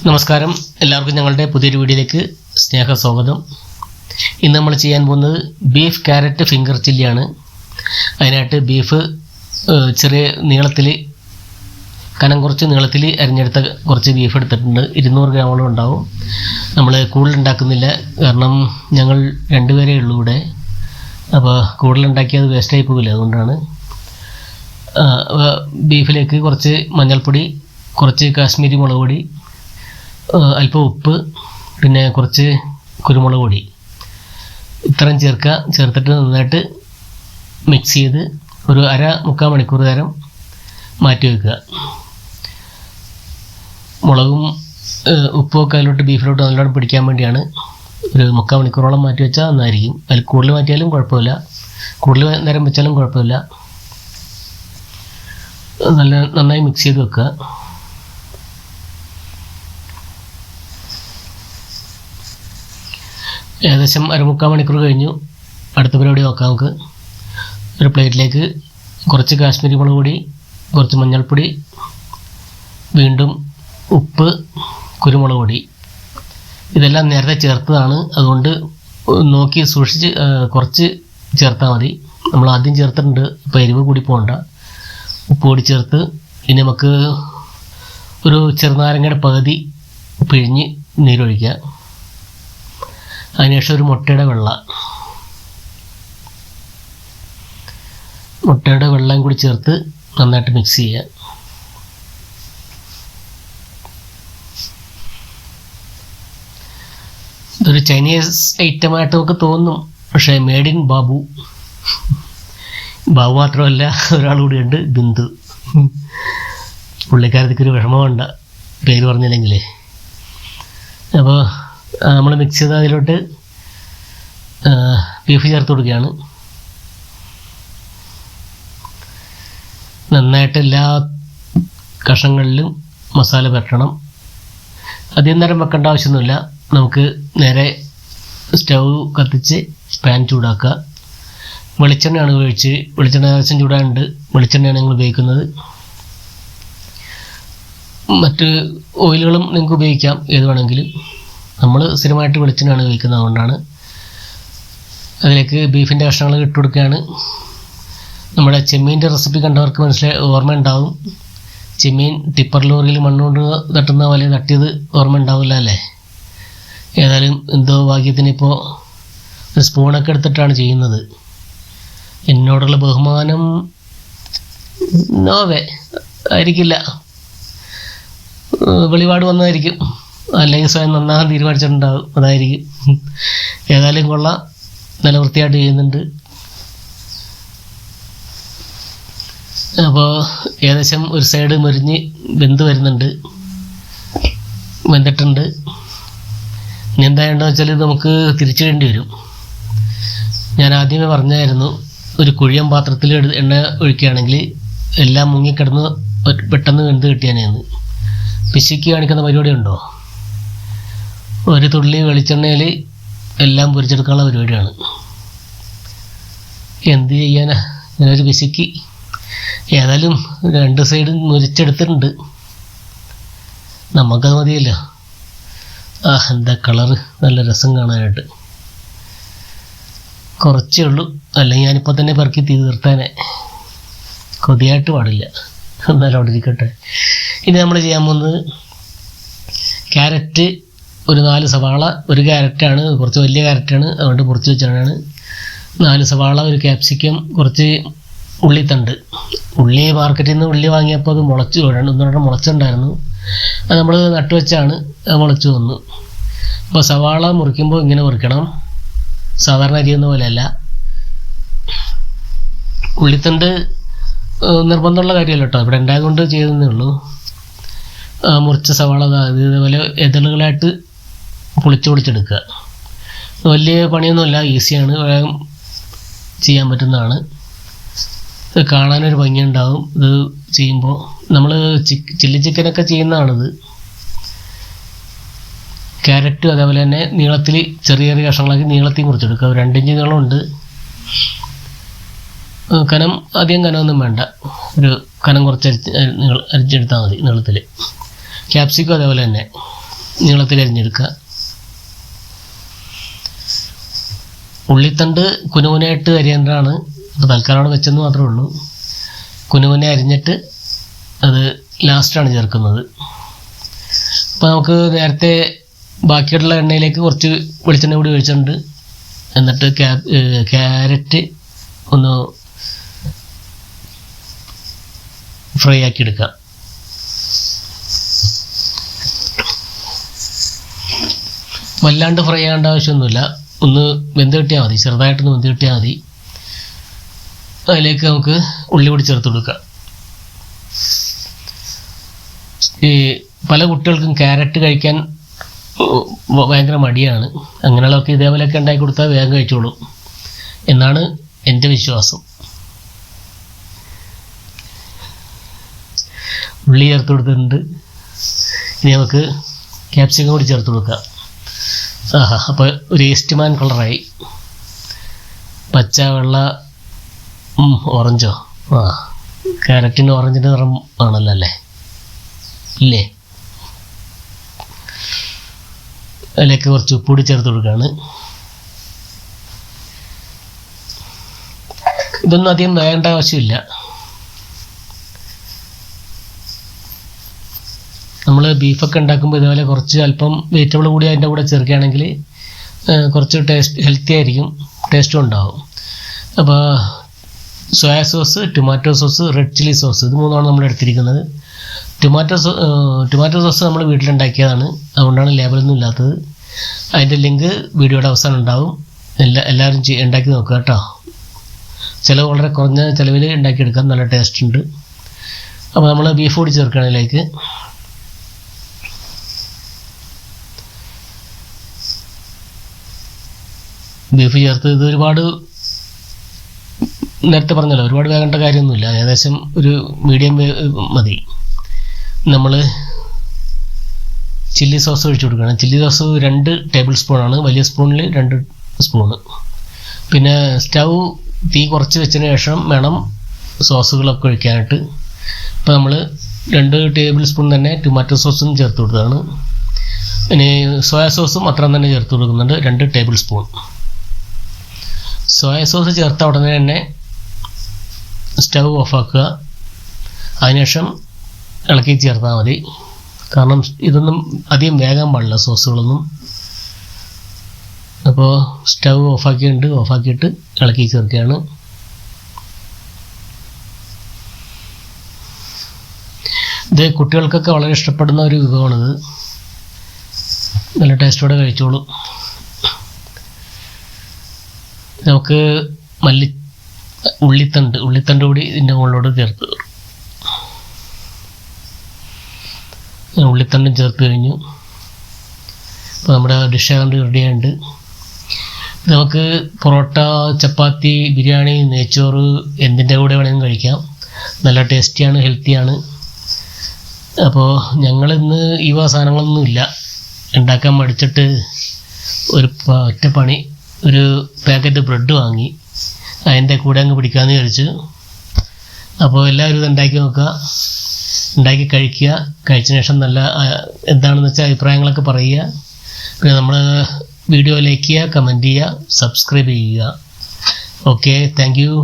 നമസ്കാരം, എല്ലാവർക്കും ഞങ്ങളുടെ പുതിയൊരു വീഡിയോയിലേക്ക് സ്നേഹസ്വാഗതം. ഇന്ന് നമ്മൾ ചെയ്യാൻ പോകുന്നത് ബീഫ് ക്യാരറ്റ് ഫിംഗർ ചില്ലിയാണ്. അതിനായിട്ട് ബീഫ് ചെറിയ നീളത്തിൽ കനം കുറച്ച് നീളത്തിൽ അരിഞ്ഞെടുത്ത കുറച്ച് ബീഫ് എടുത്തിട്ടുണ്ട്. 200 ഗ്രാമോളം ഉണ്ടാവും. നമ്മൾ കൂടുതൽ ഉണ്ടാക്കുന്നില്ല, കാരണം ഞങ്ങൾ 2 പേരേ ഉള്ളൂ ഇവിടെ. അപ്പോൾ കൂടുതൽ ഉണ്ടാക്കിയത് വേസ്റ്റായി പോകില്ല, അതുകൊണ്ടാണ്. ബീഫിലേക്ക് കുറച്ച് മഞ്ഞൾപ്പൊടി, കുറച്ച് കാശ്മീരി മുളക് പൊടി, അല്പം ഉപ്പ്, പിന്നെ കുറച്ച് കുരുമുളക് പൊടി, ഇത്രയും ചേർത്തിട്ട് നന്നായിട്ട് മിക്സ് ചെയ്ത് ഒരു മുക്കാൽ മണിക്കൂർ നേരം മാറ്റി വയ്ക്കുക. മുളകും ഉപ്പും ഒക്കെ അതിലോട്ട് ബീഫിലോട്ട് നല്ലോണം പിടിക്കാൻ വേണ്ടിയാണ്. ഒരു മുക്കാൽ മണിക്കൂറോളം മാറ്റി വെച്ചാൽ നന്നായിരിക്കും. അതിൽ കൂടുതൽ മാറ്റിയാലും കുഴപ്പമില്ല, കൂടുതൽ നേരം വെച്ചാലും കുഴപ്പമില്ല. നന്നായി മിക്സ് ചെയ്ത് വെക്കുക. ഏകദേശം മുക്കാൽ മണിക്കൂർ കഴിഞ്ഞു. അടുത്ത പരിപാടി നോക്കാം നമുക്ക്. ഒരു പ്ലേറ്റിലേക്ക് കുറച്ച് കാശ്മീരി മുളക് പൊടി, കുറച്ച് മഞ്ഞൾപ്പൊടി, വീണ്ടും ഉപ്പ്, കുരുമുളക് പൊടി, ഇതെല്ലാം നേരത്തെ ചേർത്തതാണ്. അതുകൊണ്ട് നോക്കി സൂക്ഷിച്ച് കുറച്ച് ചേർത്താൽ മതി. നമ്മൾ ആദ്യം ചേർത്തിട്ടുണ്ട്, ഇപ്പോൾ എരിവ് കൂടി പോകണ്ട. ഉപ്പ് കൂടി ചേർത്ത് ഇനി നമുക്ക് ഒരു ചെറുനാരങ്ങയുടെ പകുതി പിഴിഞ്ഞ് നീരൊഴിക്കുക. അതിനുശേഷം ഒരു മുട്ടയുടെ വെള്ളം കൂടി ചേർത്ത് നന്നായിട്ട് മിക്സ് ചെയ്യുക. ഇതൊരു ചൈനീസ് ഐറ്റമായിട്ട് നമുക്ക് തോന്നും, പക്ഷേ മേഡ് ഇൻ ബാബു മാത്രമല്ല, ഒരാൾ കൂടിയുണ്ട്, ബിന്ദു. പുള്ളിക്കാരത്തേക്കൊരു വിഷമമുണ്ട പേര് പറഞ്ഞില്ലെങ്കിലേ. അപ്പോൾ നമ്മൾ മിക്സ് ചെയ്ത് അതിലോട്ട് ബീഫ് ചേർത്ത് കൊടുക്കുകയാണ്. നന്നായിട്ട് എല്ലാ കഷ്ണങ്ങളിലും മസാല പുരട്ടണം. അധികം നേരം വെക്കേണ്ട ആവശ്യമൊന്നുമില്ല. നമുക്ക് നേരെ സ്റ്റൗ കത്തിച്ച് പാൻ ചൂടാക്കുക. വെളിച്ചെണ്ണയാണ് വെളിച്ചെണ്ണ ഏകദേശം ചൂടാനുണ്ട്. വെളിച്ചെണ്ണയാണ് ഞങ്ങൾ ഉപയോഗിക്കുന്നത്. മറ്റ് ഓയിലുകളും നിങ്ങൾക്ക് ഉപയോഗിക്കാം, ഏത് വേണമെങ്കിലും. നമ്മൾ സ്ഥിരമായിട്ട് വെളിച്ചെണ്ണയാണ് ഉപയോഗിക്കുന്നത്, അതുകൊണ്ടാണ്. അതിലേക്ക് ബീഫിൻ്റെ കഷ്ണങ്ങൾ ഇട്ട് കൊടുക്കുകയാണ്. നമ്മുടെ ചെമ്മീൻ്റെ റെസിപ്പി കണ്ടവർക്ക് ഓർമ്മ ഉണ്ടാവും. ചെമ്മീൻ ടിപ്പർ ലോറിയിൽ മണ്ണുകൊണ്ട് തട്ടുന്ന പോലെ തട്ടിയത് ഓർമ്മ ഉണ്ടാവില്ല അല്ലേ? ഏതായാലും എന്തോ ഭാഗ്യത്തിന് ഇപ്പോൾ ഒരു സ്പൂണൊക്കെ എടുത്തിട്ടാണ് ചെയ്യുന്നത്. എന്നോടുള്ള ബഹുമാനം നോവേ ആയിരിക്കില്ല, വെളിപാട് വന്നതായിരിക്കും, അല്ലെങ്കിൽ സ്വയം നന്നാകാൻ തീരുമാനിച്ചിട്ടുണ്ടാവും, അതായിരിക്കും. ഏതായാലും കൊള്ളാം, നല്ല വൃത്തിയായിട്ട് ചെയ്യുന്നുണ്ട്. അപ്പോൾ ഏകദേശം ഒരു സൈഡ് മുരിഞ്ഞ് വെന്തിട്ടുണ്ട്. ഇനി എന്താണെന്ന് വെച്ചാൽ ഇത് നമുക്ക് തിരിച്ചിടേണ്ടി വരും. ഞാൻ ആദ്യമേ പറഞ്ഞായിരുന്നു, ഒരു കുഴിയൻ പാത്രത്തിൽ എണ്ണ ഒഴിക്കുകയാണെങ്കിൽ എല്ലാം മുങ്ങിക്കിടന്ന് പെട്ടെന്ന് വെന്ത് കിട്ടിയാനെന്ന്. പിശുക്കി കാണിക്കുന്ന പരിപാടി ഉണ്ടോ? ഒരു തുള്ളി വെളിച്ചെണ്ണയിൽ എല്ലാം പൊരിച്ചെടുക്കാനുള്ള പരിപാടിയാണ്. എന്ത് ചെയ്യാനാ, ഞാനൊരു പിശുക്കി. ഏതായാലും 2 സൈഡും മുരിച്ചെടുത്തിട്ടുണ്ട്. നമുക്കത് മതിയല്ലോ. എന്താ കളറ്, നല്ല രസം കാണാനായിട്ട്. കുറച്ചേ ഉള്ളൂ, അല്ലെങ്കിൽ ഞാനിപ്പോൾ തന്നെ പെറുക്കി തീർത്താനെ. കൊതിയായിട്ട് പാടില്ല, എന്നാലും അവിടെ ഇരിക്കട്ടെ. ഇനി നമ്മൾ ചെയ്യാൻ പോകുന്നത് ക്യാരറ്റ്, ഒരു 4 സവാള, ഒരു ക്യാരറ്റാണ്, കുറച്ച് വലിയ ക്യാരറ്റാണ്, അതുകൊണ്ട് മുറിച്ച് വെച്ചാണ്. 4 സവാള, ഒരു ക്യാപ്സിക്കം, കുറച്ച് ഉള്ളിത്തണ്ട്. ഉള്ളി മാർക്കറ്റിൽ നിന്ന് ഉള്ളി വാങ്ങിയപ്പോൾ അത് മുളച്ചുണ്ടായിരുന്നു. അത് നമ്മൾ നട്ടുവെച്ചാണ്, അത് മുളച്ചു വന്നു. അപ്പോൾ സവാള മുറിക്കുമ്പോൾ ഇങ്ങനെ മുറിക്കണം, സാധാരണ അരിയുന്ന പോലെയല്ല. ഉള്ളിത്തണ്ട് നിർബന്ധമുള്ള കാര്യമല്ല കേട്ടോ, ഇവിടെ ഉണ്ടായതുകൊണ്ട് ചെയ്തതേ ഉള്ളൂ. മുറിച്ച സവാള ഇതേപോലെ എതളുകളായിട്ട് പൊളിച്ചെടുക്കുക. വലിയ പണിയൊന്നുമല്ല, ഈസിയാണ്, വേഗം ചെയ്യാൻ പറ്റുന്നതാണ്. ഇത് കാണാനൊരു ഭംഗിയുണ്ടാവും ഇത് ചെയ്യുമ്പോൾ. നമ്മൾ ചില്ലി ചിക്കനൊക്കെ ചെയ്യുന്നതാണിത്. ക്യാരറ്റ് അതേപോലെ തന്നെ നീളത്തിൽ ചെറിയ കഷ്ണങ്ങളാക്കി നീളത്തിൽ മുറിച്ചെടുക്കുക. 2 ഇഞ്ച് നീളമുണ്ട്. അധികം കനമൊന്നും വേണ്ട, ഒരു കനം കുറച്ച് അരിച്ചെടുത്താൽ മതി നീളത്തിൽ. ക്യാപ്സിക്കം അതേപോലെ തന്നെ നീളത്തിൽ അരിഞ്ഞെടുക്കുക. ഉള്ളിത്തണ്ട് കുനുകുനായിട്ട് അരിയേണ്ടതാണ്. അപ്പോൾ തൽക്കാലം അവിടെ വെച്ചെന്ന് മാത്രമേ ഉള്ളൂ. കുനുകുനെ അരിഞ്ഞിട്ട് അത് ലാസ്റ്റാണ് ചേർക്കുന്നത്. അപ്പോൾ നമുക്ക് നേരത്തെ ബാക്കിയുള്ള എണ്ണയിലേക്ക് കുറച്ച് വെളിച്ചെണ്ണ കൂടി ഒഴിച്ചിട്ടുണ്ട്. എന്നിട്ട് ക്യാരറ്റ് ഒന്ന് ഫ്രൈ ആക്കി എടുക്കാം. വല്ലാണ്ട് ഫ്രൈ ആകേണ്ട ആവശ്യമൊന്നുമില്ല. ഒന്ന് വെന്ത് കിട്ടിയാൽ മതി, ചെറുതായിട്ടൊന്ന് വെന്ത് കിട്ടിയാൽ മതി. അതിലേക്ക് നമുക്ക് ഉള്ളി കൂടി ചേർത്ത് കൊടുക്കാം. ഈ പല കുട്ടികൾക്കും ക്യാരറ്റ് കഴിക്കാൻ ഭയങ്കര മടിയാണ്. അങ്ങനെയുള്ളവർക്ക് ഇതേപോലെയൊക്കെ ഉണ്ടാക്കി കൊടുത്താൽ വേഗം കഴിച്ചോളും എന്നാണ് എൻ്റെ വിശ്വാസം. ഉള്ളി ചേർത്ത് കൊടുത്തിട്ടുണ്ട്. ഇനി നമുക്ക് ക്യാപ്സിക്കം കൂടി ചേർത്ത് കൊടുക്കാം. അപ്പോൾ ഒരു ഈസ്റ്റ്മാൻ കളറായി. പച്ച, വെള്ള, ഓറഞ്ചോ? ക്യാരറ്റിന് ഓറഞ്ചിൻ്റെ നിറം ആണല്ലോ അല്ലേ? ഇല്ലേ? അതിലേക്ക് കുറച്ച് ഉപ്പുകൂടി ചേർത്ത് കൊടുക്കുകയാണ്. ഇതൊന്നും അധികം വേണ്ട ആവശ്യമില്ല. നമ്മൾ ബീഫൊക്കെ ഉണ്ടാക്കുമ്പോൾ ഇതുപോലെ കുറച്ച് അല്പം വെജിറ്റബിൾ കൂടി അതിൻ്റെ കൂടെ ചേർക്കുകയാണെങ്കിൽ കുറച്ച് ഹെൽത്തി ആയിരിക്കും, ടേസ്റ്റും ഉണ്ടാവും. അപ്പോൾ soya sauce, tomato sauce, red chilli sauce, ഇത് മൂന്നാണ് നമ്മൾ എടുത്തിരിക്കുന്നത്. ടൊമാറ്റോ സോസ് നമ്മൾ വീട്ടിലുണ്ടാക്കിയതാണ്, അതുകൊണ്ടാണ് ലേബലൊന്നും ഇല്ലാത്തത്. അതിൻ്റെ ലിങ്ക് വീഡിയോയുടെ അവസാനം ഉണ്ടാവും. എല്ലാവരും ഉണ്ടാക്കി നോക്കുക കേട്ടോ. ചിലവ് വളരെ കുറഞ്ഞ ചിലവിൽ ഉണ്ടാക്കിയെടുക്കാൻ നല്ല ടേസ്റ്റ് ഉണ്ട്. അപ്പോൾ നമ്മൾ ബീഫ് കൂടി ചേർക്കുകയാണ് ഇതിലേക്ക്. ബീഫ് ചേർത്ത് ഇത് ഒരുപാട് നേരത്തെ പറഞ്ഞല്ലോ, ഒരുപാട് വേകേണ്ട കാര്യമൊന്നുമില്ല. ഏകദേശം ഒരു മീഡിയം മതി. നമ്മൾ ചില്ലി സോസ് ഒഴിച്ചു കൊടുക്കണം. ചില്ലി സോസ് 2 ടേബിൾ സ്പൂണാണ്, വലിയ സ്പൂണിൽ 2 സ്പൂണ്. പിന്നെ സ്റ്റൗ തീ കുറച്ച് വെച്ചതിന് ശേഷം വേണം സോസുകളൊക്കെ ഒഴിക്കാനായിട്ട്. അപ്പോൾ നമ്മൾ 2 ടേബിൾ സ്പൂൺ തന്നെ ടൊമാറ്റോ സോസും ചേർത്ത് കൊടുത്തതാണ്. ഇനി സോയാ സോസും അത്ര തന്നെ ചേർത്ത് കൊടുക്കുന്നുണ്ട്, 2 ടേബിൾ സ്പൂൺ. സോയ സോസ് ചേർത്ത ഉടനെ തന്നെ സ്റ്റൗ ഓഫാക്കുക. അതിനുശേഷം ഇളക്കി ചേർത്താൽ മതി. കാരണം ഇതൊന്നും അധികം വേകാൻ പാടില്ല സോസുകളൊന്നും. അപ്പോൾ സ്റ്റൗ ഓഫാക്കിയിട്ട് ഇളക്കി ചേർക്കുകയാണ്. ഇത് കുട്ടികൾക്കൊക്കെ വളരെ ഇഷ്ടപ്പെടുന്ന ഒരു വിഭവമാണിത്. നല്ല ടേസ്റ്റോടെ കഴിച്ചോളൂ. നമുക്ക് ഉള്ളിത്തണ്ട് കൂടി ഇതിൻ്റെ മുകളിലോട്ട് ചേർത്ത്, ഉള്ളിത്തണ്ടും ചേർത്ത് കഴിഞ്ഞു. അപ്പോൾ നമ്മുടെ ഡിഷ് ആണ്ട് റെഡിയായിട്ടുണ്ട്. നമുക്ക് പൊറോട്ട, ചപ്പാത്തി, ബിരിയാണി, നെയ്ച്ചോറ് എന്തിൻ്റെ കൂടെ വേണമെങ്കിലും കഴിക്കാം. നല്ല ടേസ്റ്റിയാണ്, ഹെൽത്തിയാണ്. അപ്പോൾ ഞങ്ങളിന്ന് ഈ സാധനങ്ങളൊന്നുമില്ല, ഉണ്ടാക്കാൻ മടിച്ചിട്ട് ഒറ്റ പണി ഒരു പാക്കറ്റ് ബ്രെഡ് വാങ്ങി അതിൻ്റെ കൂടെ അങ്ങ് പിടിക്കാമെന്ന് വിചാരിച്ചു. അപ്പോൾ എല്ലാവരും ഇത് ഉണ്ടാക്കി നോക്കുക, ഉണ്ടാക്കി കഴിക്കുക. കഴിച്ചതിന് ശേഷം നല്ല എന്താണെന്ന് വെച്ചാൽ അഭിപ്രായങ്ങളൊക്കെ പറയുക. പിന്നെ നമ്മൾ വീഡിയോ ലൈക്ക് ചെയ്യുക, കമൻറ്റ് ചെയ്യുക, സബ്സ്ക്രൈബ് ചെയ്യുക. Okay, thank you.